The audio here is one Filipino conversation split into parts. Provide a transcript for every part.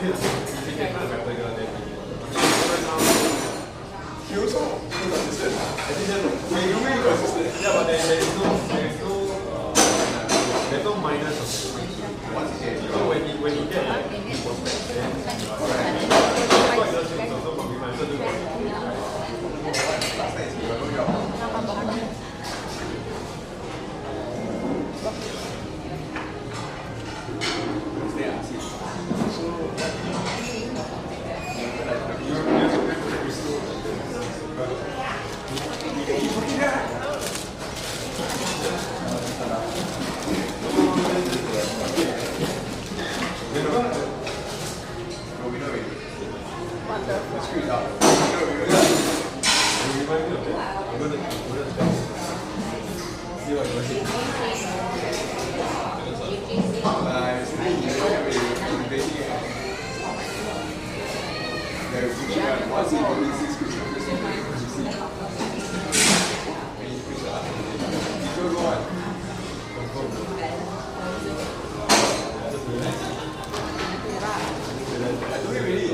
He also inconsistent. He really inconsistent. Yeah, but there's no minus of Once he gets so when he gets he was back then. That's why he does it also from behind. So last night, he got no job. Stay and see. No, we know it. Let's screw it up. you remind me of that. I'm gonna see what you're saying. Nice. Once he goes, he screws up. Just see. When he screws up, he goes on. I do it really.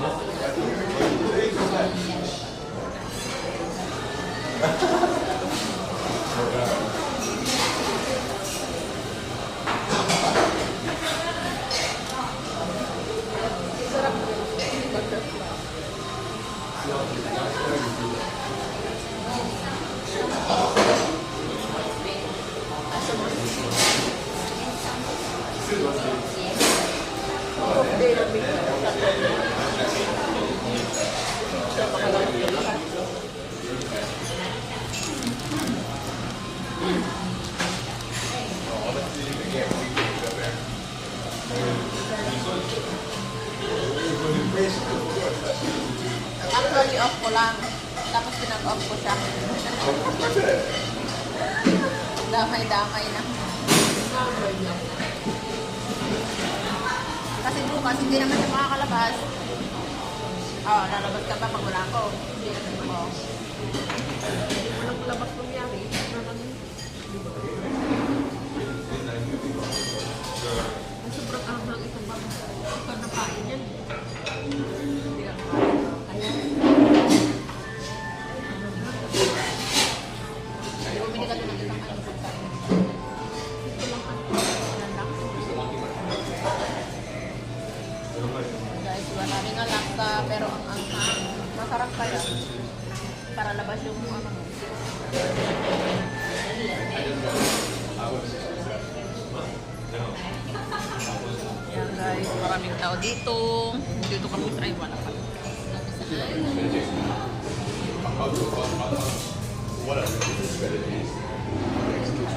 I do it really. Today goes like. Actually, off ko lang. Tapos pinag-off ko siya. Damay-damay na. Kasi bukas, hindi naman siya makakalabas. Oh, lalabas ka pa pag wala ko. Oh. Walang labas nangyari. Ang sobrang ahang ito ba? Ikaw na kain yan. Hindi lang kain. Ayan. Bumili ka doon ng isang ano pagkain. Ito lang ang lang. Guys, wala rin nga laksa, pero ang masarap kaya. Para labas yung ano. Yan guys, maraming tao dito. Dito kami sa Taiwan. What are the strategies? Execute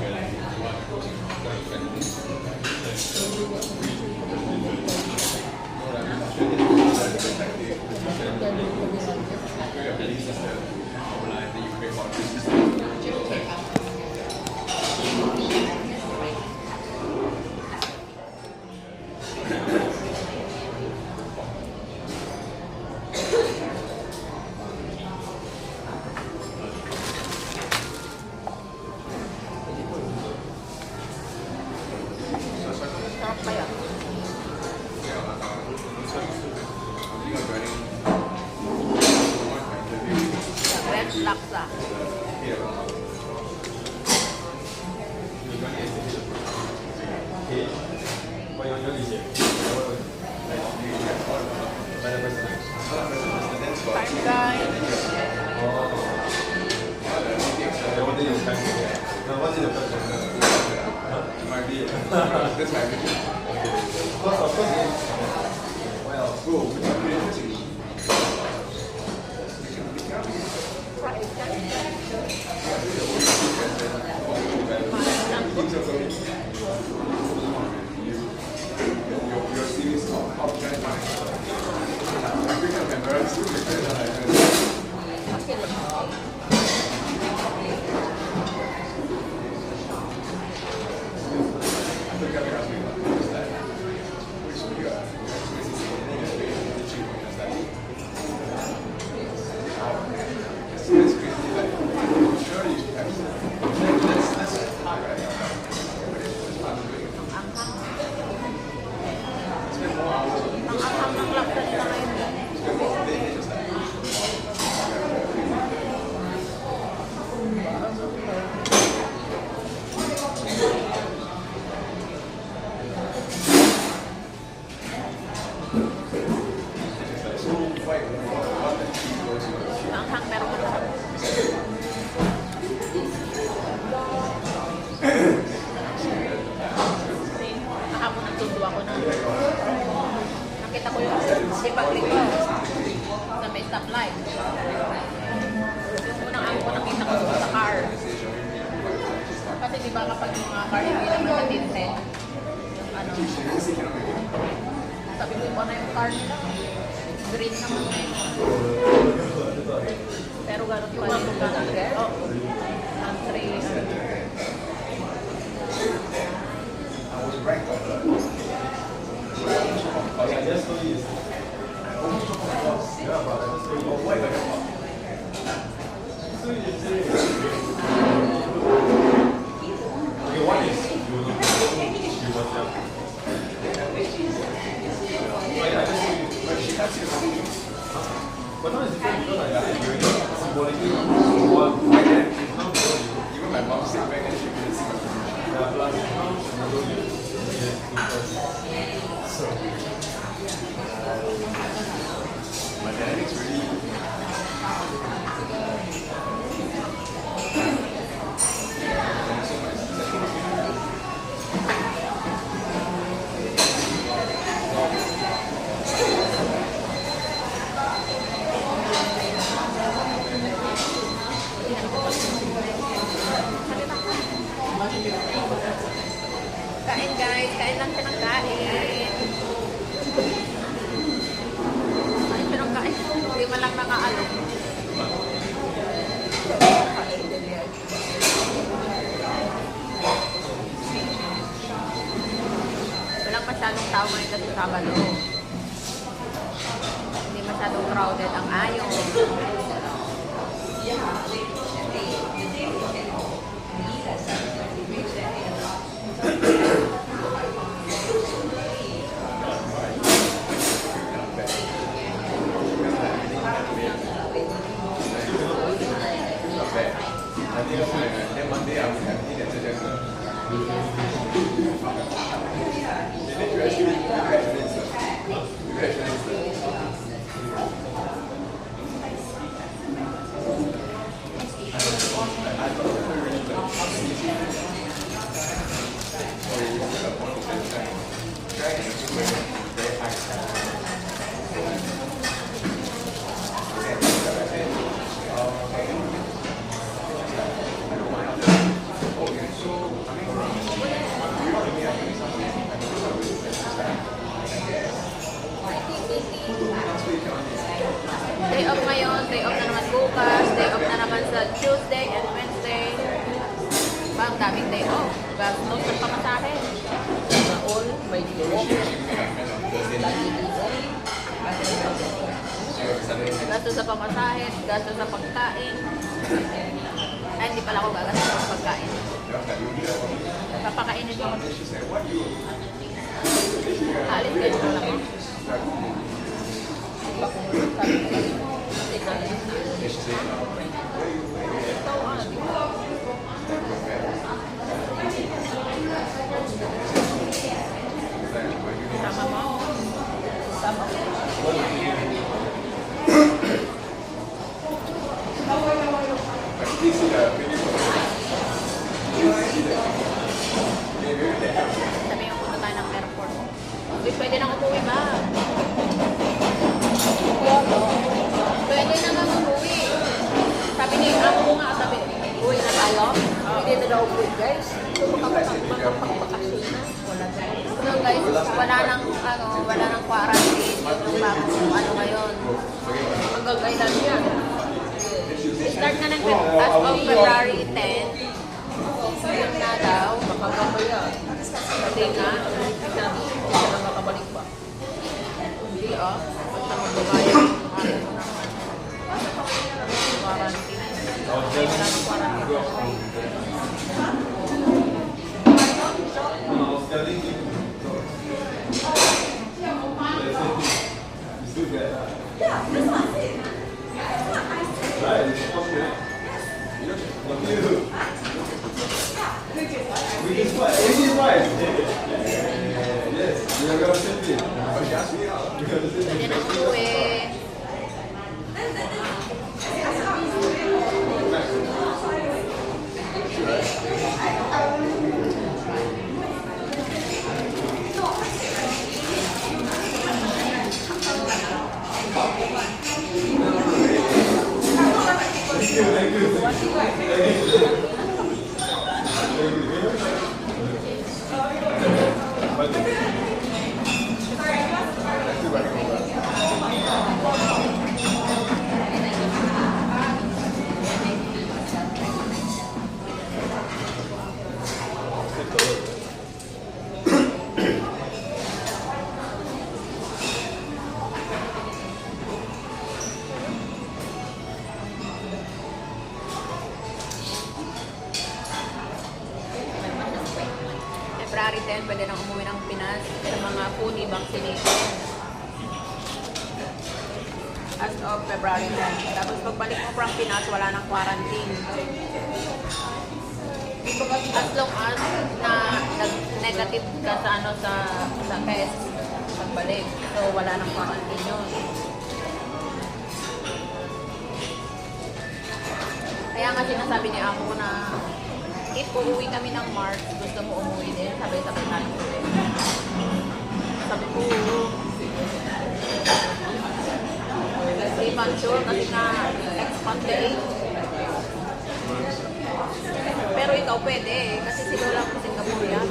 Sarap kaya. Red laksa. Time guys. That's my opinion. Of course, Well, bro, which one do you think? Your series of object I think I'm embarrassed. Ang like so white, what the cheese was. Maanghang pero masarap. Kahapon nagtundo ako na. Nakita ko yung sipag rito sa may stoplight. Yung unang ako ko nakita ko doon sa car. Kasi di ba kapag yung mga car hindi naman natinse, yung ano, sabi ko iba na yung car nila. Green naman na yun. Pero gano'n pa rin yung gano'n. Oo. Ang 3, I was right. Even my mom sit back and she couldn't see my my dynamics really kain guys, kain lang siya ng kain. Kain siya ng kain. Hindi man lang nakaalok. Walang masyadong tao ngayon kasi Sabado. Hindi masyadong crowded ang Ayong. then Monday I would have eaten at Zhejiang. Then you actually Day off ngayon, day off na naman bukas, day off na naman sa Tuesday and Wednesday. Ang daming day off. Gastos ng pamasahe. Sa all, may day gastos sa pamasahe, gastos sa pagkain. Ay, hindi pala ako gagastos sa pagkain. Papakainin ko. Alis kayo ko lang. Sama mo? Sama mo? Sabi yung punta tayo ng airport. Uy, pwede nang umuwi ba? Pwede naman umuwi. Sabi ni amo ko nga, sabi, uwi na tayo. Hindi na daw uwi, guys. Magpapakasyon na. Wala tayo. So guys, wala nang quarantine. Yung bagong ano ngayon. Magagailan yan. Start na ng as of February 10. Yun na daw. Makakabaya. Kasi nga, Hindi na makabalik pa. hindi basta magbabayad. Quarantine. Wala nang quarantine. Yes, you're gonna send me. Pwede na umuwi. February 10, pwede nang umuwi ng Pinas sa mga fully vaccinated. As of February 10. Tapos pagbalik mo from Pinas, wala nang quarantine. As long as na nag-negative ka sa ano sa test pagbalik. So wala nang quarantine yun. Kaya nga sinasabi ni Ako na if uuwi kami ng March, gusto mo umuwi din, sabay-sabay tayo uwi. Sabi ko, hindi man sure kasi nga expand the age. Pero ikaw pwede kasi si Lola ko Singaporean.